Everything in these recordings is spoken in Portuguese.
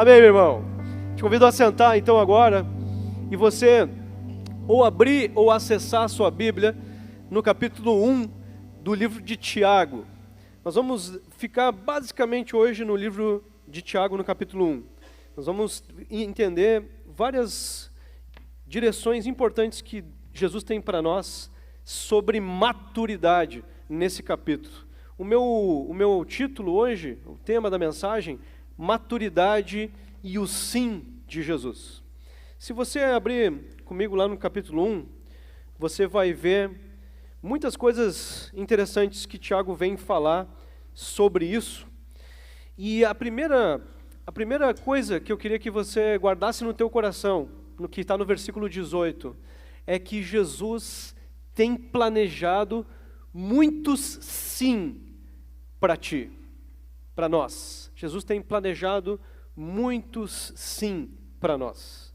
Amém, meu irmão? Te convido a sentar então agora e você ou abrir ou acessar a sua Bíblia no capítulo 1 do livro de Tiago. Nós vamos ficar basicamente hoje no livro de Tiago, no capítulo 1. Nós vamos entender várias direções importantes que Jesus tem para nós sobre maturidade nesse capítulo. O meu título hoje, o tema da mensagem, maturidade e o sim de Jesus. Se você abrir comigo lá no capítulo 1, você vai ver muitas coisas interessantes que Tiago vem falar sobre isso. E a primeira coisa que eu queria que você guardasse no teu coração, no que está no versículo 18, é que Jesus tem planejado muitos sim para ti, para nós. Jesus tem planejado muitos sim para nós.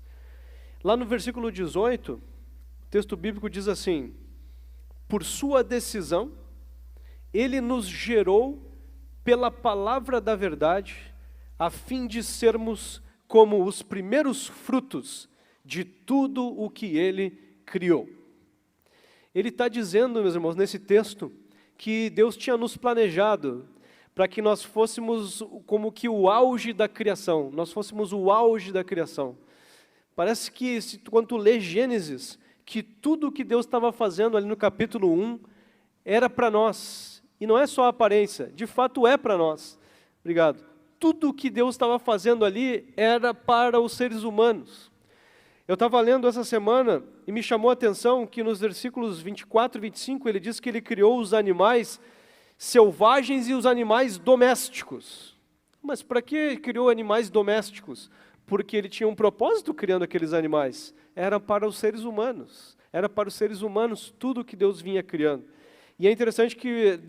Lá no versículo 18, o texto bíblico diz assim: por sua decisão, ele nos gerou pela palavra da verdade, a fim de sermos como os primeiros frutos de tudo o que ele criou. Ele está dizendo, meus irmãos, nesse texto, que Deus tinha nos planejado para que nós fôssemos como que o auge da criação, nós fôssemos o auge da criação. Parece que, quando tu lê Gênesis, que tudo o que Deus estava fazendo ali no capítulo 1 era para nós, e não é só a aparência, de fato é para nós. Obrigado. Tudo o que Deus estava fazendo ali era para os seres humanos. Eu estava lendo essa semana e me chamou a atenção que nos versículos 24 e 25 ele diz que ele criou os animais selvagens e os animais domésticos. Mas para que criou animais domésticos? Porque ele tinha um propósito criando aqueles animais. Era para os seres humanos. Era para os seres humanos tudo que Deus vinha criando. E é interessante que,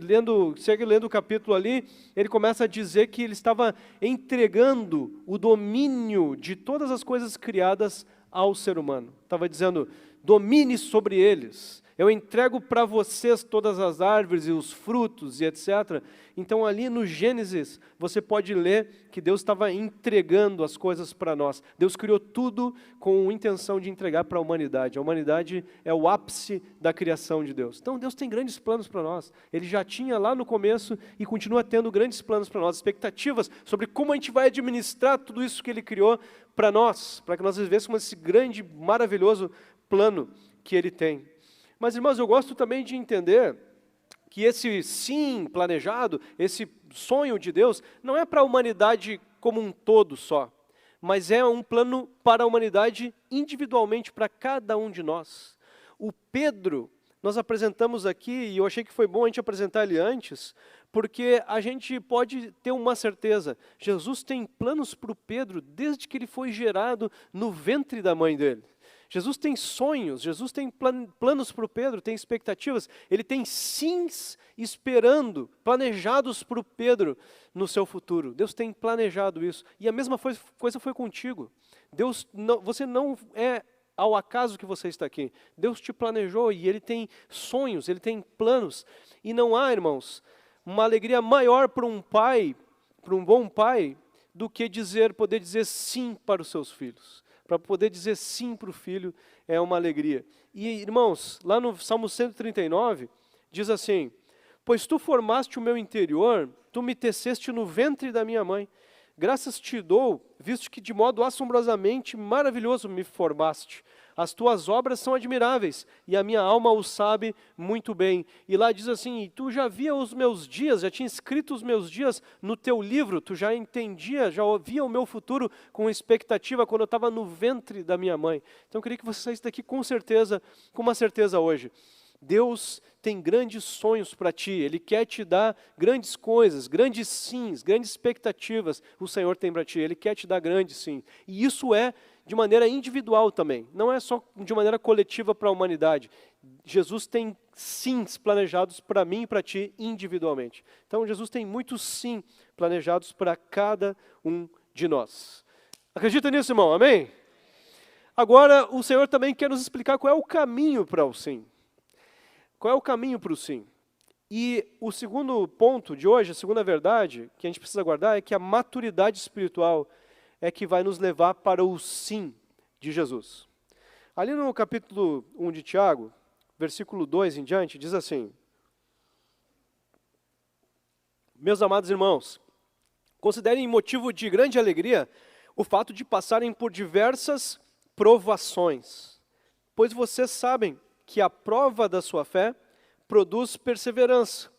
segue lendo o capítulo ali, ele começa a dizer que ele estava entregando o domínio de todas as coisas criadas ao ser humano. Estava dizendo, domine sobre eles. Eu entrego para vocês todas as árvores e os frutos e etc. Então ali no Gênesis, você pode ler que Deus estava entregando as coisas para nós. Deus criou tudo com a intenção de entregar para a humanidade. A humanidade é o ápice da criação de Deus. Então Deus tem grandes planos para nós. Ele já tinha lá no começo e continua tendo grandes planos para nós, expectativas sobre como a gente vai administrar tudo isso que Ele criou para nós, para que nós vivêssemos esse grande, maravilhoso plano que Ele tem. Mas, irmãos, eu gosto também de entender que esse sim planejado, esse sonho de Deus, não é para a humanidade como um todo só, mas é um plano para a humanidade individualmente, para cada um de nós. O Pedro, nós apresentamos aqui, e eu achei que foi bom a gente apresentar ele antes, porque a gente pode ter uma certeza, Jesus tem planos para o Pedro desde que ele foi gerado no ventre da mãe dele. Jesus tem sonhos, Jesus tem planos para o Pedro, tem expectativas, ele tem sims esperando, planejados para o Pedro no seu futuro. Deus tem planejado isso. E a mesma coisa foi contigo. Você não é ao acaso que você está aqui. Deus te planejou e Ele tem sonhos, Ele tem planos. E não há, irmãos, uma alegria maior para um pai, para um bom pai, do que poder dizer sim para os seus filhos. Para poder dizer sim para o filho é uma alegria. E, irmãos, lá no Salmo 139, diz assim, pois tu formaste o meu interior, tu me teceste no ventre da minha mãe. Graças te dou, visto que de modo assombrosamente maravilhoso me formaste. As tuas obras são admiráveis, e a minha alma o sabe muito bem. E lá diz assim, tu já via os meus dias, já tinha escrito os meus dias no teu livro, tu já entendia, já ouvia o meu futuro com expectativa quando eu estava no ventre da minha mãe. Então eu queria que você saísse daqui com uma certeza hoje. Deus tem grandes sonhos para ti, Ele quer te dar grandes coisas, grandes sims, grandes expectativas o Senhor tem para ti, Ele quer te dar grandes sim. E isso é de maneira individual também, não é só de maneira coletiva para a humanidade. Jesus tem sims planejados para mim e para ti individualmente. Então Jesus tem muitos sim planejados para cada um de nós. Acredita nisso, irmão? Amém? Agora o Senhor também quer nos explicar qual é o caminho para o sim. Qual é o caminho para o sim? E o segundo ponto de hoje, a segunda verdade que a gente precisa guardar é que a maturidade espiritual é que vai nos levar para o sim de Jesus. Ali no capítulo 1 de Tiago, versículo 2 em diante, diz assim: Meus amados irmãos, considerem motivo de grande alegria o fato de passarem por diversas provações, pois vocês sabem que a prova da sua fé produz perseverança,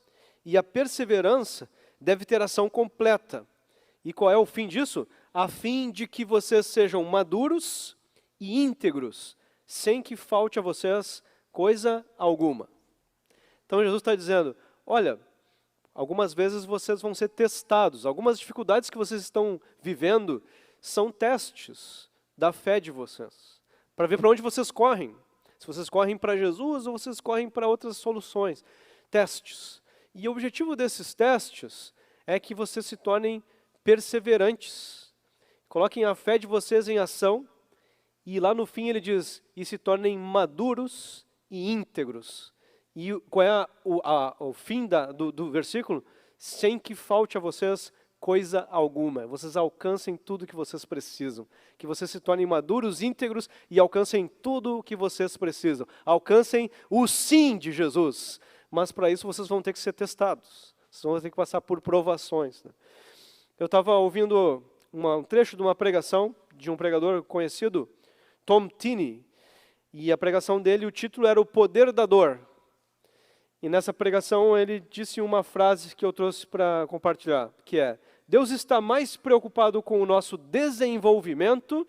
e a perseverança deve ter ação completa. E qual é o fim disso? A fim de que vocês sejam maduros e íntegros, sem que falte a vocês coisa alguma. Então Jesus está dizendo, olha, algumas vezes vocês vão ser testados, algumas dificuldades que vocês estão vivendo são testes da fé de vocês, para ver para onde vocês correm, se vocês correm para Jesus ou vocês correm para outras soluções, testes. E o objetivo desses testes é que vocês se tornem perseverantes, coloquem a fé de vocês em ação, e lá no fim ele diz, e se tornem maduros e íntegros. E qual é o fim do versículo? Sem que falte a vocês coisa alguma. Vocês alcancem tudo que vocês precisam. Que vocês se tornem maduros, íntegros e alcancem tudo o que vocês precisam. Alcancem o sim de Jesus. Mas para isso vocês vão ter que ser testados. Vocês vão ter que passar por provações. Né? Eu estava ouvindo um trecho de uma pregação de um pregador conhecido, Tom Tinney. E a pregação dele, o título era O Poder da Dor. E nessa pregação ele disse uma frase que eu trouxe para compartilhar, que é: Deus está mais preocupado com o nosso desenvolvimento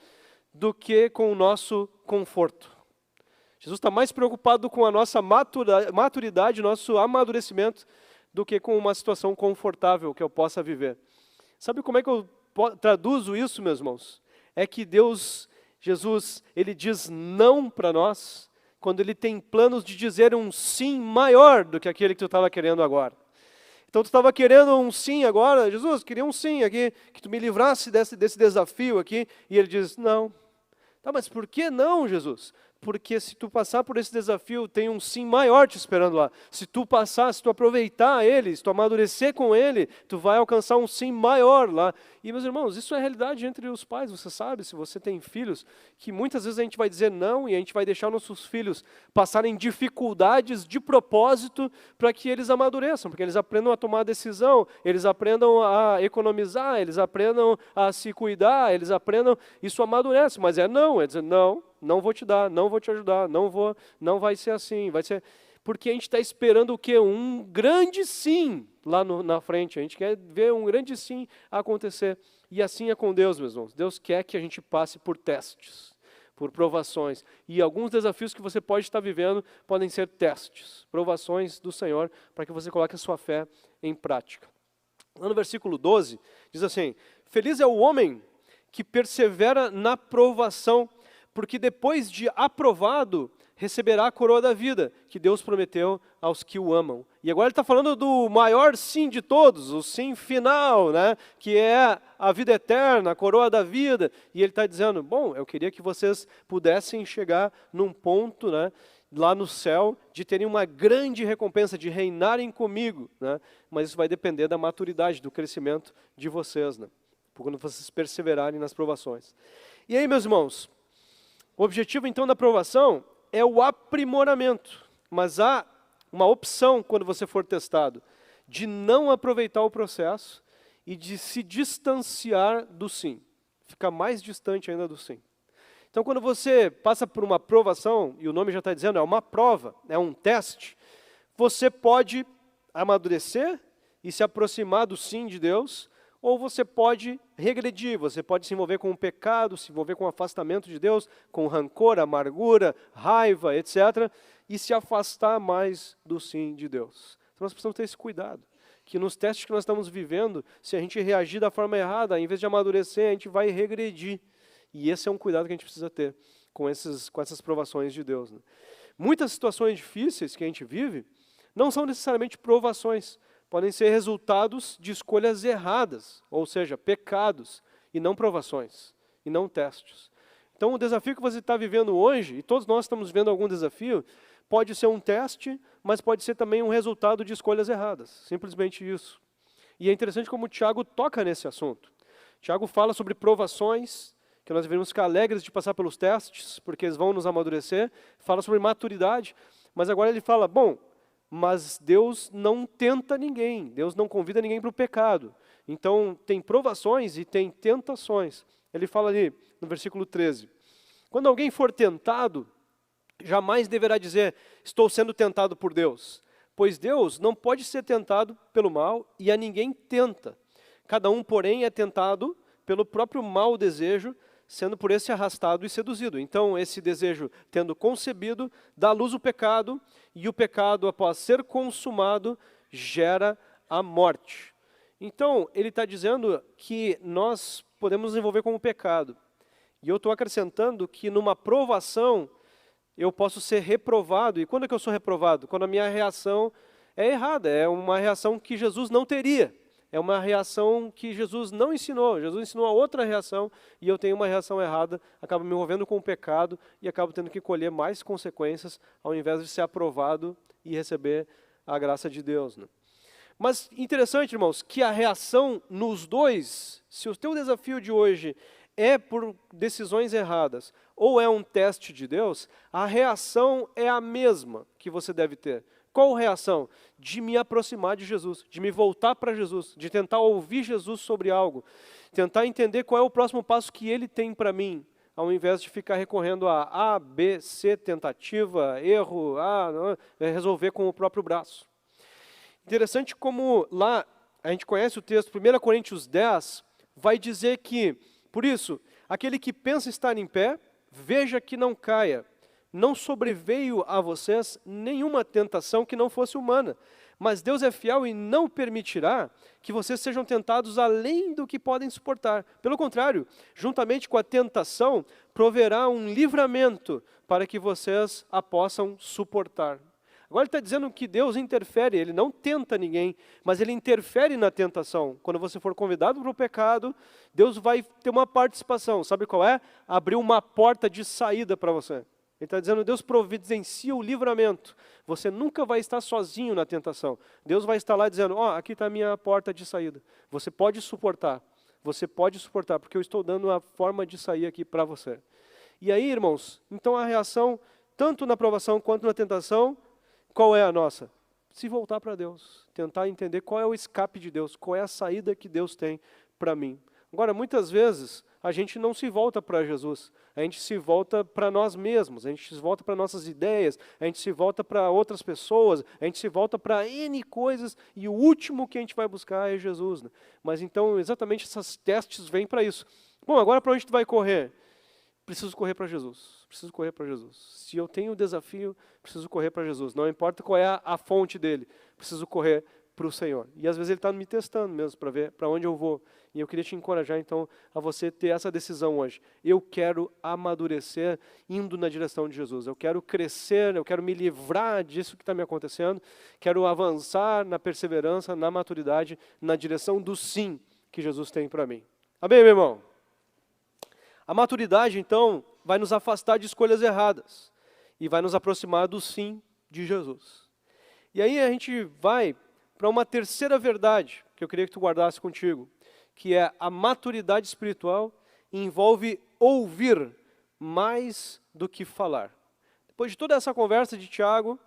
do que com o nosso conforto. Jesus está mais preocupado com a nossa maturidade, nosso amadurecimento, do que com uma situação confortável que eu possa viver. Sabe como é que eu traduzo isso, meus irmãos? É que Jesus, ele diz não para nós, quando ele tem planos de dizer um sim maior do que aquele que tu estava querendo agora. Então tu estava querendo um sim agora, Jesus, queria um sim aqui, que tu me livrasse desse desafio aqui, e ele diz, não. Tá, mas por que não, Jesus? Porque se tu passar por esse desafio, tem um sim maior te esperando lá. Se tu passar, se tu aproveitar ele, se tu amadurecer com ele, tu vai alcançar um sim maior lá. E, meus irmãos, isso é realidade entre os pais, você sabe, se você tem filhos, que muitas vezes a gente vai dizer não e a gente vai deixar nossos filhos passarem dificuldades de propósito para que eles amadureçam, porque eles aprendam a tomar decisão, eles aprendam a economizar, eles aprendam a se cuidar, eles aprendam, isso amadurece, mas é dizer não. Não vou te dar, não vou te ajudar, não vai ser assim, vai ser... Porque a gente está esperando o quê? Um grande sim lá na frente, a gente quer ver um grande sim acontecer. E assim é com Deus, meus irmãos. Deus quer que a gente passe por testes, por provações. E alguns desafios que você pode estar vivendo podem ser testes, provações do Senhor, para que você coloque a sua fé em prática. Lá no versículo 12, diz assim, Feliz é o homem que persevera na provação, porque depois de aprovado, receberá a coroa da vida, que Deus prometeu aos que o amam. E agora ele está falando do maior sim de todos, o sim final, né? Que é a vida eterna, a coroa da vida. E ele está dizendo, bom, eu queria que vocês pudessem chegar num ponto, né, lá no céu, de terem uma grande recompensa, de reinarem comigo, né? Mas isso vai depender da maturidade, do crescimento de vocês, né? Quando vocês perseverarem nas provações. E aí, meus irmãos, o objetivo, então, da aprovação é o aprimoramento. Mas há uma opção, quando você for testado, de não aproveitar o processo e de se distanciar do sim. Ficar mais distante ainda do sim. Então, quando você passa por uma aprovação, e o nome já está dizendo, é uma prova, é um teste, você pode amadurecer e se aproximar do sim de Deus, ou você pode regredir, você pode se envolver com o pecado, se envolver com o afastamento de Deus, com rancor, amargura, raiva, etc., e se afastar mais do sim de Deus. Então nós precisamos ter esse cuidado, que nos testes que nós estamos vivendo, se a gente reagir da forma errada, em vez de amadurecer, a gente vai regredir. E esse é um cuidado que a gente precisa ter com essas provações de Deus. Né? Muitas situações difíceis que a gente vive não são necessariamente provações, podem ser resultados de escolhas erradas, ou seja, pecados, e não provações, e não testes. Então o desafio que você está vivendo hoje, e todos nós estamos vivendo algum desafio, pode ser um teste, mas pode ser também um resultado de escolhas erradas, simplesmente isso. E é interessante como o Tiago toca nesse assunto. Tiago fala sobre provações, que nós devemos ficar alegres de passar pelos testes, porque eles vão nos amadurecer. Fala sobre maturidade, mas agora ele fala, bom, mas Deus não tenta ninguém, Deus não convida ninguém para o pecado. Então, tem provações e tem tentações. Ele fala ali, no versículo 13, quando alguém for tentado, jamais deverá dizer, estou sendo tentado por Deus. Pois Deus não pode ser tentado pelo mal e a ninguém tenta. Cada um, porém, é tentado pelo próprio mau desejo, sendo por esse arrastado e seduzido. Então, esse desejo, tendo concebido, dá à luz o pecado, e o pecado, após ser consumado, gera a morte. Então, ele está dizendo que nós podemos nos envolver com o pecado. E eu estou acrescentando que numa provação, eu posso ser reprovado. E quando é que eu sou reprovado? Quando a minha reação é errada, é uma reação que Jesus não teria. É uma reação que Jesus não ensinou. Jesus ensinou a outra reação e eu tenho uma reação errada, acabo me envolvendo com o pecado e acabo tendo que colher mais consequências ao invés de ser aprovado e receber a graça de Deus, né? Mas interessante, irmãos, que a reação nos dois, se o teu desafio de hoje é por decisões erradas ou é um teste de Deus, a reação é a mesma que você deve ter. Qual reação? De me aproximar de Jesus, de me voltar para Jesus, de tentar ouvir Jesus sobre algo, tentar entender qual é o próximo passo que Ele tem para mim, ao invés de ficar recorrendo a A, B, C, tentativa, erro, resolver com o próprio braço. Interessante como lá, a gente conhece o texto, 1 Coríntios 10, vai dizer que, por isso, aquele que pensa estar em pé, veja que não caia. Não sobreveio a vocês nenhuma tentação que não fosse humana, mas Deus é fiel e não permitirá que vocês sejam tentados além do que podem suportar. Pelo contrário, juntamente com a tentação, proverá um livramento para que vocês a possam suportar. Agora ele está dizendo que Deus interfere, Ele não tenta ninguém, mas Ele interfere na tentação. Quando você for convidado para o pecado, Deus vai ter uma participação. Sabe qual é? Abrir uma porta de saída para você. Ele está dizendo, Deus providencia o livramento. Você nunca vai estar sozinho na tentação. Deus vai estar lá dizendo, aqui está a minha porta de saída. Você pode suportar, porque eu estou dando a forma de sair aqui para você. E aí, irmãos, então a reação, tanto na provação quanto na tentação, qual é a nossa? Se voltar para Deus, tentar entender qual é o escape de Deus, qual é a saída que Deus tem para mim. Agora, muitas vezes, a gente não se volta para Jesus, a gente se volta para nós mesmos, a gente se volta para nossas ideias, a gente se volta para outras pessoas, a gente se volta para N coisas, e o último que a gente vai buscar é Jesus, né? Mas então, exatamente esses testes vêm para isso. Bom, agora para onde tu vai correr? Preciso correr para Jesus, preciso correr para Jesus. Se eu tenho o desafio, preciso correr para Jesus. Não importa qual é a fonte dele, preciso correr para o Senhor. E às vezes Ele está me testando mesmo para ver para onde eu vou. E eu queria te encorajar então a você ter essa decisão hoje. Eu quero amadurecer indo na direção de Jesus. Eu quero crescer, eu quero me livrar disso que está me acontecendo. Quero avançar na perseverança, na maturidade, na direção do sim que Jesus tem para mim. Amém, meu irmão? A maturidade, então, vai nos afastar de escolhas erradas e vai nos aproximar do sim de Jesus. E aí a gente vai para uma terceira verdade que eu queria que tu guardasse contigo, que é a maturidade espiritual envolve ouvir mais do que falar. Depois de toda essa conversa de Tiago,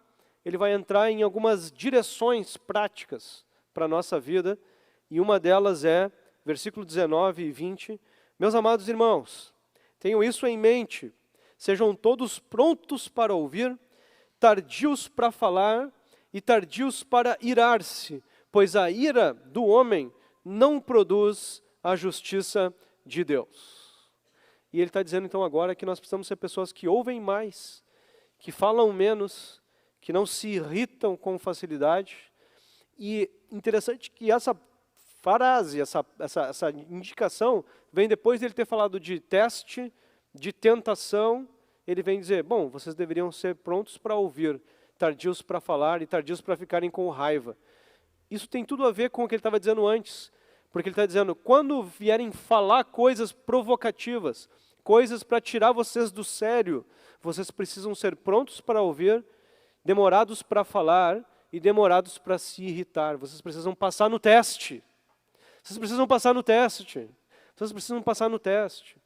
ele vai entrar em algumas direções práticas para a nossa vida, e uma delas é, versículo 19 e 20, meus amados irmãos, tenham isso em mente, sejam todos prontos para ouvir, tardios para falar e tardios para irar-se, pois a ira do homem não produz a justiça de Deus. E ele está dizendo então agora que nós precisamos ser pessoas que ouvem mais, que falam menos, que não se irritam com facilidade. E interessante que essa frase, essa indicação, vem depois dele ter falado de teste, de tentação, ele vem dizer, bom, vocês deveriam ser prontos para ouvir, tardios para falar e tardios para ficarem com raiva. Isso tem tudo a ver com o que ele estava dizendo antes, porque ele está dizendo, quando vierem falar coisas provocativas, coisas para tirar vocês do sério, vocês precisam ser prontos para ouvir, demorados para falar e demorados para se irritar. Vocês precisam passar no teste. Vocês precisam passar no teste. Vocês precisam passar no teste.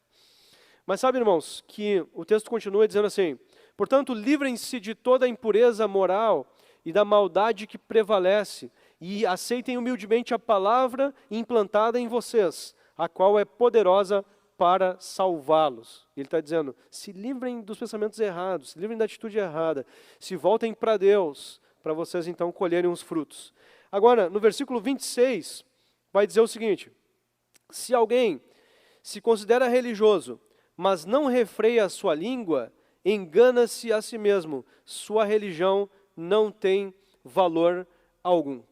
Mas sabe, irmãos, que o texto continua dizendo assim: portanto, livrem-se de toda a impureza moral e da maldade que prevalece, e aceitem humildemente a palavra implantada em vocês, a qual é poderosa para salvá-los. Ele está dizendo, se livrem dos pensamentos errados, se livrem da atitude errada, se voltem para Deus, para vocês então colherem os frutos. Agora, no versículo 26, vai dizer o seguinte: se alguém se considera religioso, mas não refreia a sua língua, engana-se a si mesmo, sua religião não tem valor algum.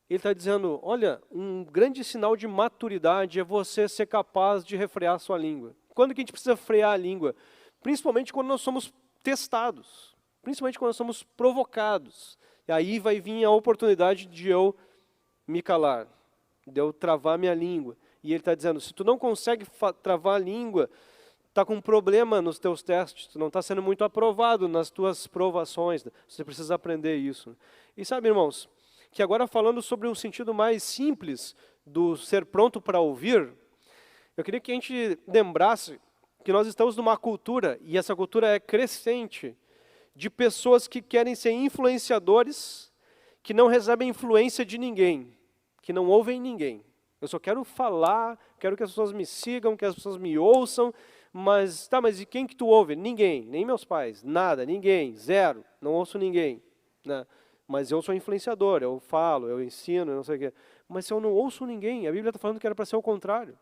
Ele está dizendo, olha, um grande sinal de maturidade é você ser capaz de refrear a sua língua. Quando que a gente precisa frear a língua? Principalmente quando nós somos testados, principalmente quando nós somos provocados. E aí vai vir a oportunidade de eu me calar, de eu travar minha língua. E ele está dizendo, se tu não consegue travar a língua, está com um problema nos teus testes, tu não está sendo muito aprovado nas tuas provações, você precisa aprender isso. E sabe, irmãos, que agora falando sobre um sentido mais simples do ser pronto para ouvir, eu queria que a gente lembrasse que nós estamos numa cultura, e essa cultura é crescente, de pessoas que querem ser influenciadores, que não recebem influência de ninguém, que não ouvem ninguém. Eu só quero falar, quero que as pessoas me sigam, que as pessoas me ouçam, mas e quem que tu ouve? Ninguém, nem meus pais, nada, ninguém, zero, não ouço ninguém, né? Mas eu sou influenciador, eu falo, eu ensino, eu não sei o quê. Mas se eu não ouço ninguém, a Bíblia está falando que era para ser o contrário.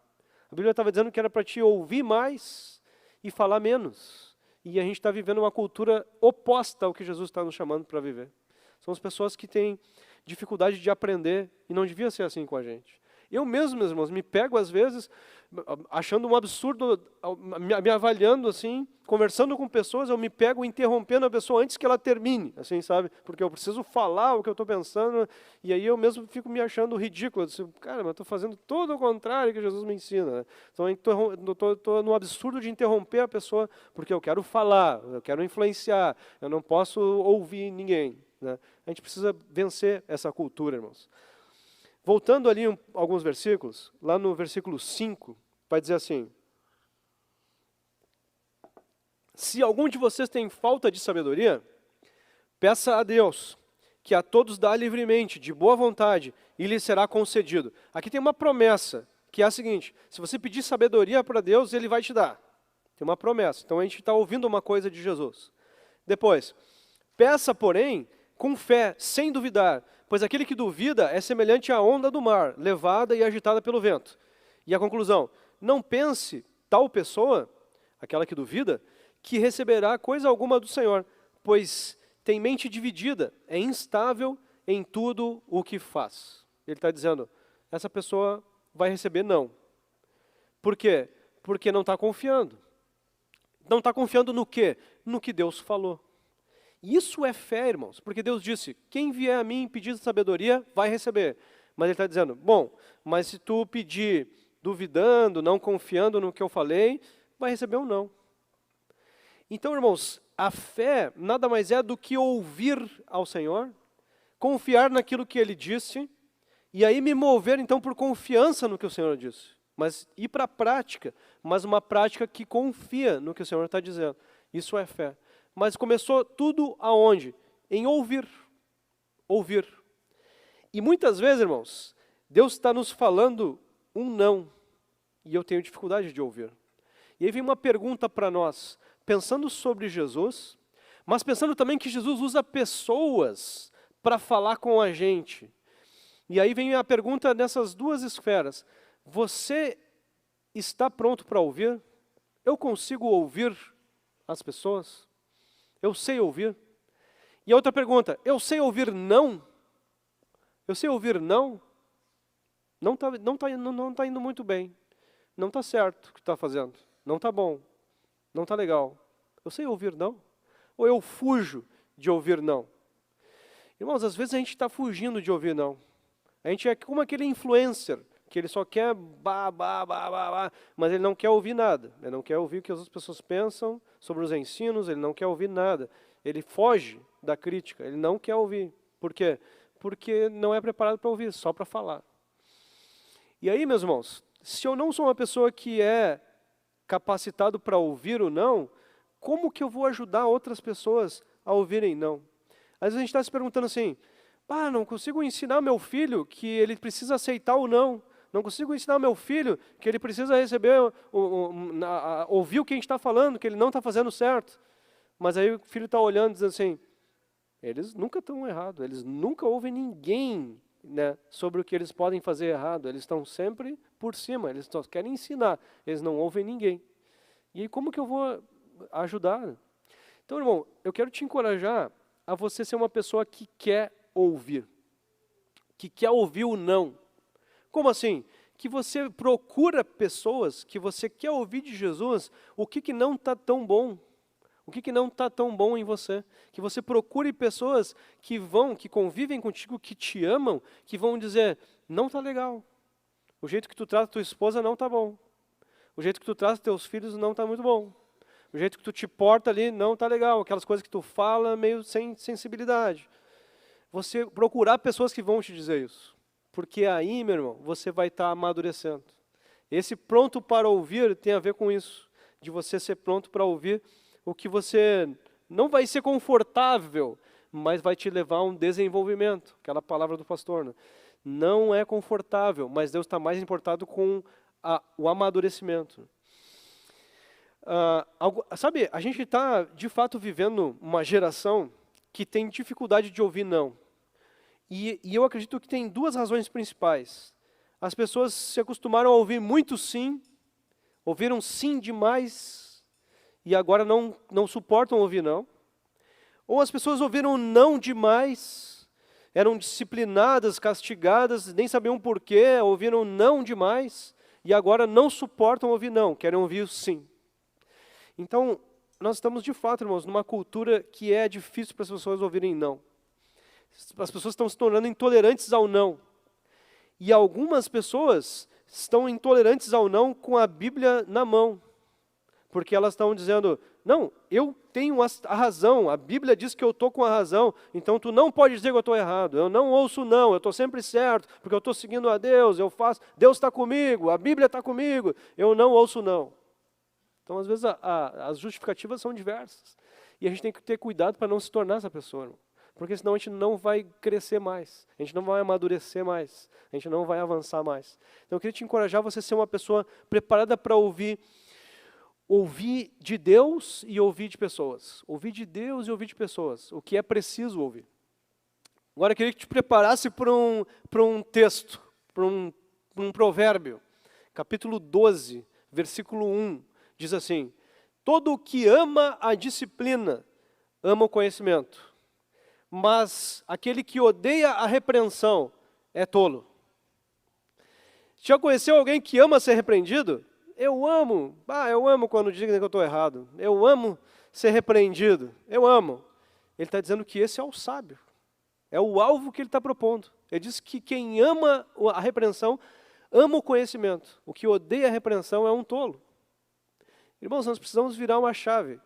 A Bíblia estava dizendo que era para te ouvir mais e falar menos. E a gente está vivendo uma cultura oposta ao que Jesus está nos chamando para viver. São as pessoas que têm dificuldade de aprender e não devia ser assim com a gente. Eu mesmo, meus irmãos, me pego às vezes achando um absurdo, me avaliando assim, conversando com pessoas, eu me pego interrompendo a pessoa antes que ela termine, assim, sabe? Porque eu preciso falar o que eu estou pensando, e aí eu mesmo fico me achando ridículo. Eu cara, mas eu estou fazendo todo o contrário que Jesus me ensina, né? Então eu estou no absurdo de interromper a pessoa, porque eu quero falar, eu quero influenciar, eu não posso ouvir ninguém, né? A gente precisa vencer essa cultura, irmãos. Voltando ali alguns versículos, lá no versículo 5, vai dizer assim: se algum de vocês tem falta de sabedoria, peça a Deus, que a todos dá livremente, de boa vontade, e lhe será concedido. Aqui tem uma promessa, que é a seguinte: se você pedir sabedoria para Deus, Ele vai te dar. Tem uma promessa. Então a gente está ouvindo uma coisa de Jesus. Depois, peça, porém, com fé, sem duvidar, pois aquele que duvida é semelhante à onda do mar, levada e agitada pelo vento. E a conclusão: não pense tal pessoa, aquela que duvida, que receberá coisa alguma do Senhor, pois tem mente dividida, é instável em tudo o que faz. Ele está dizendo, essa pessoa vai receber não. Por quê? Porque não está confiando. Não está confiando no quê? No que Deus falou. Isso é fé, irmãos, porque Deus disse, quem vier a mim pedir sabedoria, vai receber. Mas Ele está dizendo, bom, mas se tu pedir duvidando, não confiando no que eu falei, vai receber um não. Então, irmãos, a fé nada mais é do que ouvir ao Senhor, confiar naquilo que Ele disse, e aí me mover então por confiança no que o Senhor disse. Mas ir para a prática, mas uma prática que confia no que o Senhor está dizendo. Isso é fé. Mas começou tudo aonde? Em ouvir. Ouvir. E muitas vezes, irmãos, Deus está nos falando um não. E eu tenho dificuldade de ouvir. E aí vem uma pergunta para nós, pensando sobre Jesus, mas pensando também que Jesus usa pessoas para falar com a gente. E aí vem a pergunta nessas duas esferas. Você está pronto para ouvir? Eu consigo ouvir as pessoas? Eu sei ouvir? E a outra pergunta, eu sei ouvir não? Eu sei ouvir não? Não tá indo muito bem. Não está certo o que está fazendo. Não está bom. Não está legal. Eu sei ouvir não? Ou eu fujo de ouvir não? Irmãos, às vezes a gente está fugindo de ouvir não. A gente é como aquele influencer, que ele só quer mas ele não quer ouvir nada. Ele não quer ouvir o que as outras pessoas pensam sobre os ensinos, ele não quer ouvir nada. Ele foge da crítica, ele não quer ouvir. Por quê? Porque não é preparado para ouvir, só para falar. E aí, meus irmãos, se eu não sou uma pessoa que é capacitado para ouvir o não, como que eu vou ajudar outras pessoas a ouvirem não? Às vezes a gente está se perguntando assim, não consigo ensinar meu filho que ele precisa aceitar o não. Não consigo ensinar meu filho que ele precisa receber, ouvir o que a gente está falando, que ele não está fazendo certo. Mas aí o filho está olhando e dizendo assim, eles nunca estão errados, eles nunca ouvem ninguém, né, sobre o que eles podem fazer errado. Eles estão sempre por cima, eles só querem ensinar, eles não ouvem ninguém. E aí como que eu vou ajudar? Então, irmão, eu quero te encorajar a você ser uma pessoa que quer ouvir o não. Como assim? Que você procura pessoas, que você quer ouvir de Jesus o que não está tão bom. O que não está tão bom em você. Que você procure pessoas que convivem contigo, que te amam, que vão dizer, não está legal. O jeito que tu trata tua esposa não está bom. O jeito que tu trata teus filhos não está muito bom. O jeito que tu te porta ali não está legal. Aquelas coisas que tu fala meio sem sensibilidade. Você procurar pessoas que vão te dizer isso. Porque aí, meu irmão, você vai estar amadurecendo. Esse pronto para ouvir tem a ver com isso. De você ser pronto para ouvir o que você não vai ser confortável, mas vai te levar a um desenvolvimento. Aquela palavra do pastor, né? Não é confortável, mas Deus está mais importado com o amadurecimento. Sabe, a gente está, de fato, vivendo uma geração que tem dificuldade de ouvir não. E eu acredito que tem duas razões principais. As pessoas se acostumaram a ouvir muito sim, ouviram sim demais, e agora não suportam ouvir não. Ou as pessoas ouviram não demais, eram disciplinadas, castigadas, nem sabiam porquê, ouviram não demais, e agora não suportam ouvir não, querem ouvir o sim. Então, nós estamos de fato, irmãos, numa cultura que é difícil para as pessoas ouvirem não. As pessoas estão se tornando intolerantes ao não. E algumas pessoas estão intolerantes ao não com a Bíblia na mão. Porque elas estão dizendo, não, eu tenho a razão, a Bíblia diz que eu estou com a razão, então tu não pode dizer que eu estou errado, eu não ouço não, eu estou sempre certo, porque eu estou seguindo a Deus, Deus está comigo, a Bíblia está comigo, eu não ouço não. Então, às vezes, as justificativas são diversas. E a gente tem que ter cuidado para não se tornar essa pessoa, irmão. Porque senão a gente não vai crescer mais, a gente não vai amadurecer mais, a gente não vai avançar mais. Então eu queria te encorajar a você ser uma pessoa preparada para ouvir de Deus e ouvir de pessoas. Ouvir de Deus e ouvir de pessoas, o que é preciso ouvir. Agora eu queria que te preparasse para um texto, para um provérbio. Capítulo 12, versículo 1, diz assim, todo o que ama a disciplina, ama o conhecimento. Mas aquele que odeia a repreensão é tolo. Já conheceu alguém que ama ser repreendido? Eu amo quando dizem que eu estou errado. Eu amo ser repreendido. Eu amo. Ele está dizendo que esse é o sábio. É o alvo que ele está propondo. Ele diz que quem ama a repreensão, ama o conhecimento. O que odeia a repreensão é um tolo. Irmãos, nós precisamos virar uma chave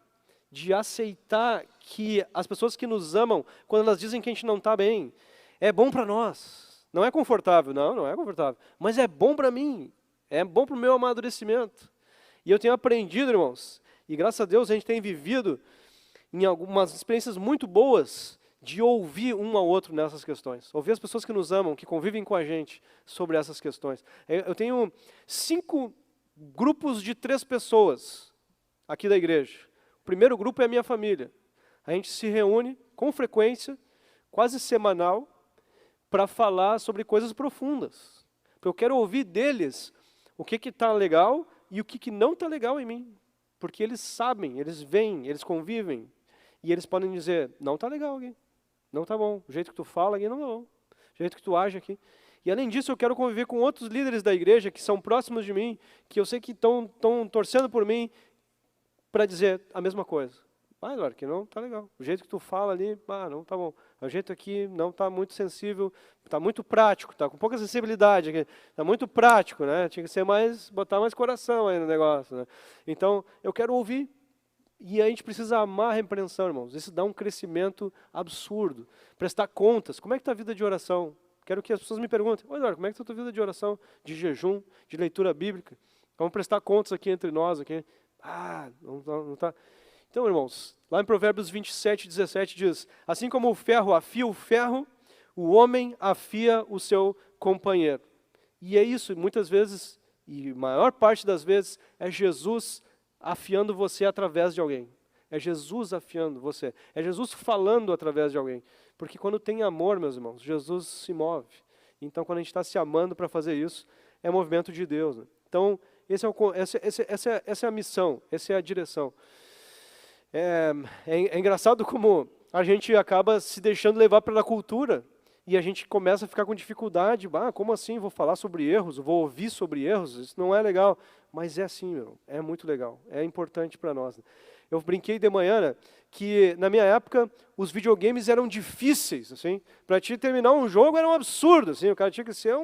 de aceitar que as pessoas que nos amam, quando elas dizem que a gente não está bem, é bom para nós. Não é confortável, não é confortável, mas é bom para mim, é bom para o meu amadurecimento. E eu tenho aprendido, irmãos, e graças a Deus a gente tem vivido em algumas experiências muito boas de ouvir um ao outro nessas questões. Ouvir as pessoas que nos amam, que convivem com a gente sobre essas questões. Eu tenho 5 grupos de 3 pessoas aqui da igreja. O primeiro grupo é a minha família. A gente se reúne com frequência, quase semanal, para falar sobre coisas profundas. Porque eu quero ouvir deles o que está legal e o que não está legal em mim. Porque eles sabem, eles veem, eles convivem. E eles podem dizer, não está legal aqui, não está bom. O jeito que tu fala aqui não está bom. O jeito que tu age aqui. E além disso, eu quero conviver com outros líderes da igreja que são próximos de mim, que eu sei que estão torcendo por mim, para dizer a mesma coisa. Eduardo, que não está legal. O jeito que tu fala ali, não está bom. O jeito aqui não está muito sensível, está muito prático, está com pouca sensibilidade aqui. Está muito prático, né? Tinha que ser botar mais coração aí no negócio, né? Então, eu quero ouvir. E a gente precisa amar a repreensão, irmãos. Isso dá um crescimento absurdo. Prestar contas. Como é que está a vida de oração? Quero que as pessoas me perguntem, oi, Eduardo, como é que está a tua vida de oração, de jejum, de leitura bíblica? Vamos prestar contas aqui entre nós. Aqui. Não tá. Então, irmãos, lá em Provérbios 27, 17 diz, assim como o ferro afia o ferro, o homem afia o seu companheiro. E é isso, muitas vezes, e maior parte das vezes, é Jesus afiando você através de alguém. É Jesus afiando você. É Jesus falando através de alguém. Porque quando tem amor, meus irmãos, Jesus se move. Então, quando a gente está se amando para fazer isso, é movimento de Deus. Né? Então, essa é a missão, essa é a direção. É engraçado como a gente acaba se deixando levar pela cultura e a gente começa a ficar com dificuldade. Como assim? Vou falar sobre erros, vou ouvir sobre erros? Isso não é legal. Mas é assim, é muito legal, é importante para nós. Né? Eu brinquei de manhã, né, que na minha época os videogames eram difíceis. Assim, para te terminar um jogo era um absurdo. Assim, o cara tinha que ser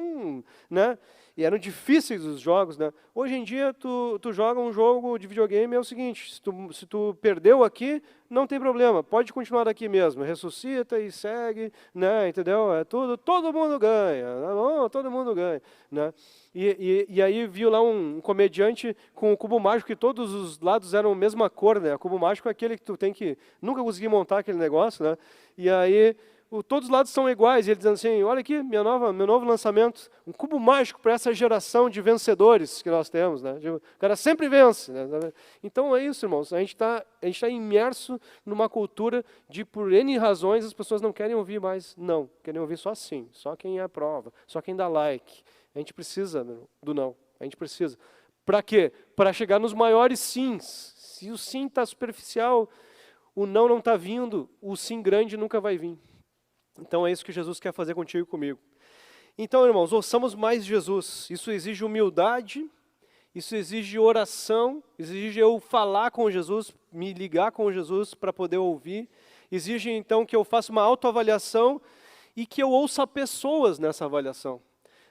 né? E eram difíceis os jogos, né? Hoje em dia, tu joga um jogo de videogame, é o seguinte, se tu perdeu aqui, não tem problema, pode continuar daqui mesmo, ressuscita e segue, né? Entendeu? É tudo, todo mundo ganha, todo mundo ganha, né? E aí viu lá um comediante com o cubo mágico, que todos os lados eram a mesma cor, né? O cubo mágico é aquele que tu tem que nunca conseguir montar aquele negócio, né? E aí todos os lados são iguais, e ele dizendo assim, olha aqui, meu novo lançamento, um cubo mágico para essa geração de vencedores que nós temos. Né? O cara sempre vence. Né? Então é isso, irmãos, a gente tá imerso numa cultura de, por N razões, as pessoas não querem ouvir mais não, querem ouvir só sim, só quem aprova, só quem dá like. A gente precisa do não, a gente precisa. Para quê? Para chegar nos maiores sims. Se o sim está superficial, o não está vindo, o sim grande nunca vai vir. Então é isso que Jesus quer fazer contigo e comigo. Então, irmãos, ouçamos mais Jesus. Isso exige humildade, isso exige oração, exige eu falar com Jesus, me ligar com Jesus para poder ouvir. Exige, então, que eu faça uma autoavaliação e que eu ouça pessoas nessa avaliação.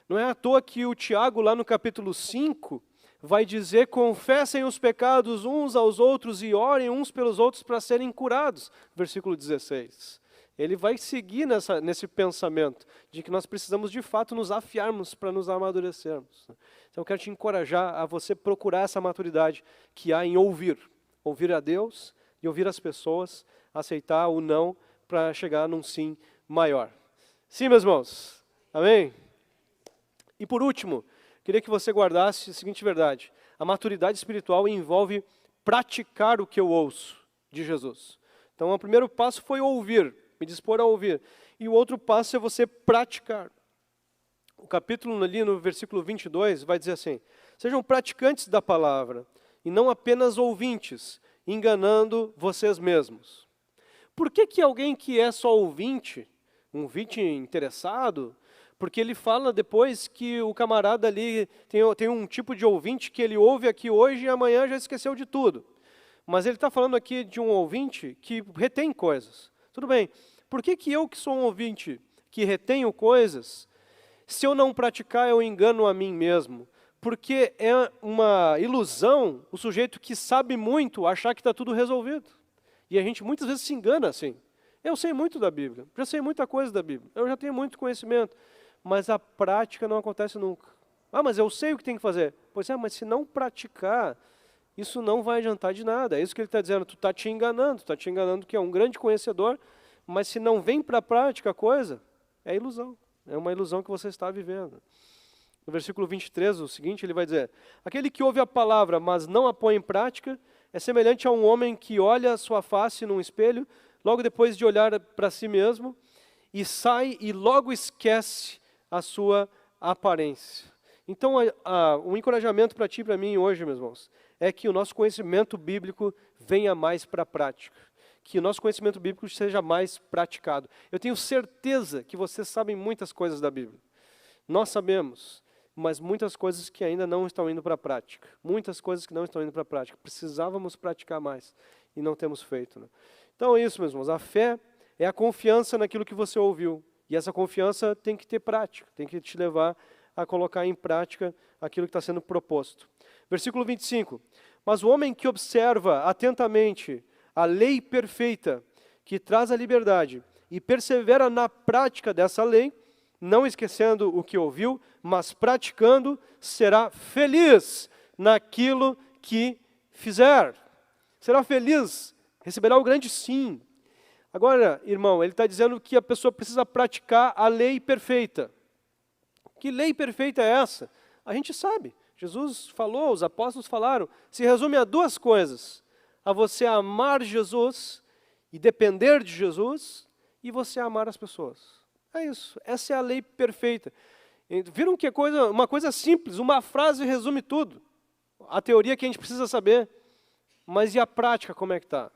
Não é à toa que o Tiago, lá no capítulo 5, vai dizer, confessem os pecados uns aos outros e orem uns pelos outros para serem curados. Versículo 16. Ele vai seguir nesse pensamento de que nós precisamos de fato nos afiarmos para nos amadurecermos. Então eu quero te encorajar a você procurar essa maturidade que há em ouvir a Deus e ouvir as pessoas, aceitar o não para chegar num sim maior. Sim, meus irmãos? Amém? E por último, queria que você guardasse a seguinte verdade. A maturidade espiritual envolve praticar o que eu ouço de Jesus. Então o primeiro passo foi ouvir. Me dispor a ouvir. E o outro passo é você praticar. O capítulo ali no versículo 22 vai dizer assim, sejam praticantes da palavra e não apenas ouvintes, enganando vocês mesmos. Por que alguém que é só ouvinte, um ouvinte interessado, porque ele fala depois que o camarada ali tem um tipo de ouvinte que ele ouve aqui hoje e amanhã já esqueceu de tudo. Mas ele está falando aqui de um ouvinte que retém coisas. Tudo bem, por que eu que sou um ouvinte, que retenho coisas, se eu não praticar eu engano a mim mesmo? Porque é uma ilusão o sujeito que sabe muito achar que está tudo resolvido. E a gente muitas vezes se engana assim. Eu sei muito da Bíblia, já sei muita coisa da Bíblia, eu já tenho muito conhecimento, mas a prática não acontece nunca. Mas eu sei o que tem que fazer. Pois é, mas se não praticar, isso não vai adiantar de nada. É isso que ele está dizendo, tu está te enganando que é um grande conhecedor, mas se não vem para a prática a coisa, é ilusão. É uma ilusão que você está vivendo. No versículo 23, o seguinte, ele vai dizer, aquele que ouve a palavra, mas não a põe em prática, é semelhante a um homem que olha a sua face num espelho, logo depois de olhar para si mesmo, e sai e logo esquece a sua aparência. Então, um encorajamento para ti e para mim hoje, meus irmãos, é que o nosso conhecimento bíblico venha mais para a prática. Que o nosso conhecimento bíblico seja mais praticado. Eu tenho certeza que vocês sabem muitas coisas da Bíblia. Nós sabemos, mas muitas coisas que ainda não estão indo para a prática. Muitas coisas que não estão indo para a prática. Precisávamos praticar mais e não temos feito. Né? Então é isso, meus irmãos. A fé é a confiança naquilo que você ouviu. E essa confiança tem que ter prática, tem que te levar a colocar em prática aquilo que está sendo proposto. Versículo 25. Mas o homem que observa atentamente a lei perfeita, que traz a liberdade, e persevera na prática dessa lei, não esquecendo o que ouviu, mas praticando, será feliz naquilo que fizer. Será feliz, receberá o grande sim. Agora, irmão, ele está dizendo que a pessoa precisa praticar a lei perfeita. Que lei perfeita é essa? A gente sabe. Jesus falou, os apóstolos falaram. Se resume a duas coisas. A você amar Jesus e depender de Jesus, e você amar as pessoas. É isso. Essa é a lei perfeita. Viram que é uma coisa simples, uma frase resume tudo. A teoria que a gente precisa saber. Mas e a prática, como é que está?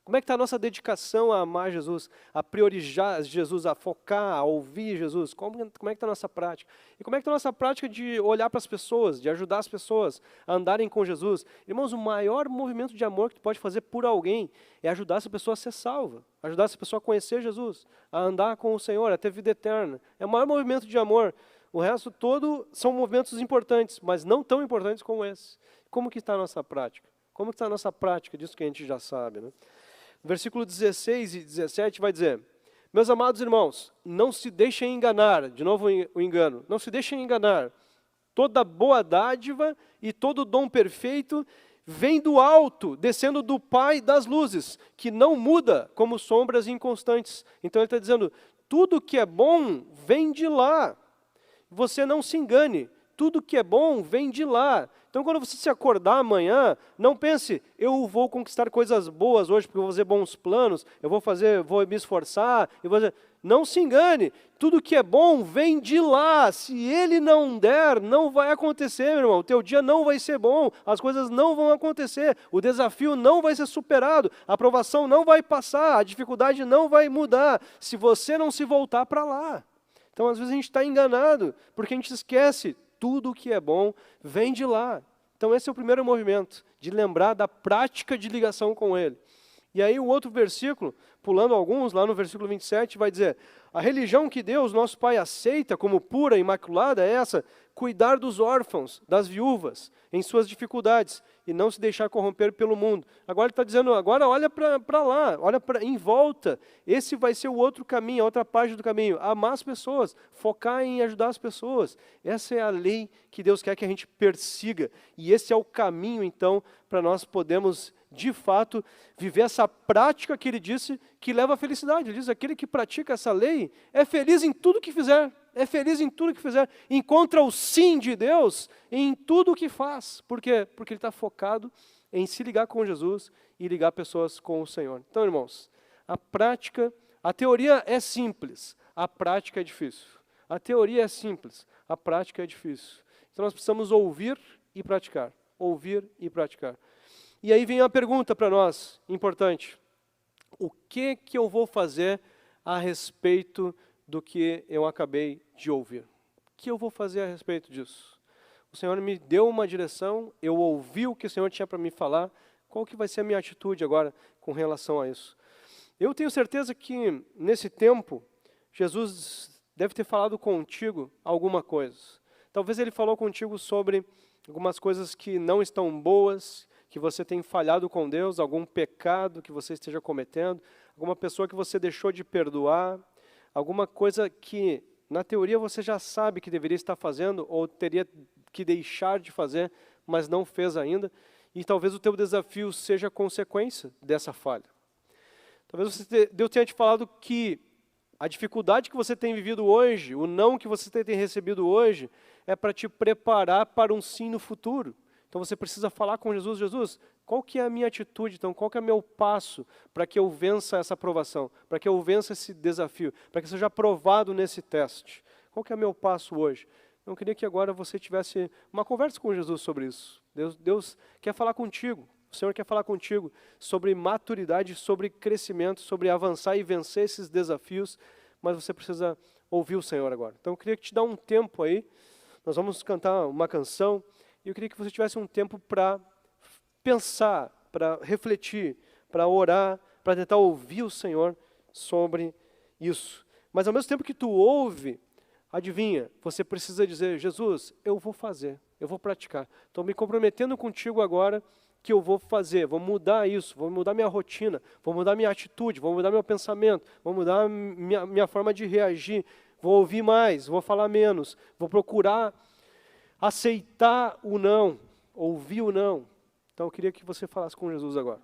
Como é que está a nossa dedicação a amar Jesus, a priorizar Jesus, a focar, a ouvir Jesus? Como é que está a nossa prática? E como é que está a nossa prática de olhar para as pessoas, de ajudar as pessoas a andarem com Jesus? Irmãos, o maior movimento de amor que tu pode fazer por alguém é ajudar essa pessoa a ser salva, ajudar essa pessoa a conhecer Jesus, a andar com o Senhor, a ter vida eterna. É o maior movimento de amor. O resto todo são movimentos importantes, mas não tão importantes como esse. Como que está a nossa prática? Como que está a nossa prática disso que a gente já sabe, né? Versículo 16 e 17 vai dizer: meus amados irmãos, não se deixem enganar, de novo o engano, não se deixem enganar, toda boa dádiva e todo dom perfeito vem do alto, descendo do Pai das luzes, que não muda como sombras inconstantes. Então ele está dizendo, tudo que é bom vem de lá, você não se engane, tudo que é bom vem de lá. Então, quando você se acordar amanhã, não pense, eu vou conquistar coisas boas hoje, porque eu vou fazer bons planos, vou me esforçar. Não se engane, tudo que é bom vem de lá. Se ele não der, não vai acontecer, meu irmão. O teu dia não vai ser bom, as coisas não vão acontecer, o desafio não vai ser superado, a aprovação não vai passar, a dificuldade não vai mudar, se você não se voltar para lá. Então, às vezes a gente está enganado, porque a gente esquece, tudo o que é bom vem de lá. Então esse é o primeiro movimento, de lembrar da prática de ligação com Ele. E aí o outro versículo, pulando alguns, lá no versículo 27, vai dizer, a religião que Deus, nosso Pai, aceita como pura e imaculada é essa, cuidar dos órfãos, das viúvas, em suas dificuldades, e não se deixar corromper pelo mundo. Agora ele está dizendo, agora olha para lá, olha em volta, esse vai ser o outro caminho, a outra página do caminho, amar as pessoas, focar em ajudar as pessoas. Essa é a lei que Deus quer que a gente persiga, e esse é o caminho, então, para nós podermos, de fato, viver essa prática que ele disse, que leva à felicidade. Ele diz, aquele que pratica essa lei, é feliz em tudo que fizer, é feliz em tudo que fizer, encontra o sim de Deus em tudo o que faz. Por quê? Porque ele está focado em se ligar com Jesus e ligar pessoas com o Senhor. Então, irmãos, a prática, a teoria é simples, a prática é difícil. A teoria é simples, a prática é difícil. Então nós precisamos ouvir e praticar, ouvir e praticar. E aí vem uma pergunta para nós, importante. O que eu vou fazer a respeito do que eu acabei de ouvir? O que eu vou fazer a respeito disso? O Senhor me deu uma direção, eu ouvi o que o Senhor tinha para me falar, qual que vai ser a minha atitude agora com relação a isso? Eu tenho certeza que nesse tempo, Jesus deve ter falado contigo alguma coisa. Talvez Ele falou contigo sobre algumas coisas que não estão boas, que você tem falhado com Deus, algum pecado que você esteja cometendo, alguma pessoa que você deixou de perdoar, alguma coisa que, na teoria, você já sabe que deveria estar fazendo ou teria que deixar de fazer, mas não fez ainda, e talvez o teu desafio seja consequência dessa falha. Talvez Deus tenha te falado que a dificuldade que você tem vivido hoje, o não que você tem recebido hoje, é para te preparar para um sim no futuro. Então você precisa falar com Jesus, Jesus, qual que é a minha atitude, então qual que é o meu passo para que eu vença essa provação, para que eu vença esse desafio, para que eu seja aprovado nesse teste? Qual que é o meu passo hoje? Eu queria que agora você tivesse uma conversa com Jesus sobre isso. Deus quer falar contigo, o Senhor quer falar contigo sobre maturidade, sobre crescimento, sobre avançar e vencer esses desafios, mas você precisa ouvir o Senhor agora. Então eu queria te dar um tempo aí, nós vamos cantar uma canção, e eu queria que você tivesse um tempo para pensar, para refletir, para orar, para tentar ouvir o Senhor sobre isso. Mas ao mesmo tempo que tu ouve, adivinha, você precisa dizer, Jesus, eu vou fazer, eu vou praticar. Estou me comprometendo contigo agora que eu vou fazer, vou mudar isso, vou mudar minha rotina, vou mudar minha atitude, vou mudar meu pensamento, vou mudar minha forma de reagir, vou ouvir mais, vou falar menos, vou procurar aceitar o não, ouvir o não. Então eu queria que você falasse com Jesus agora.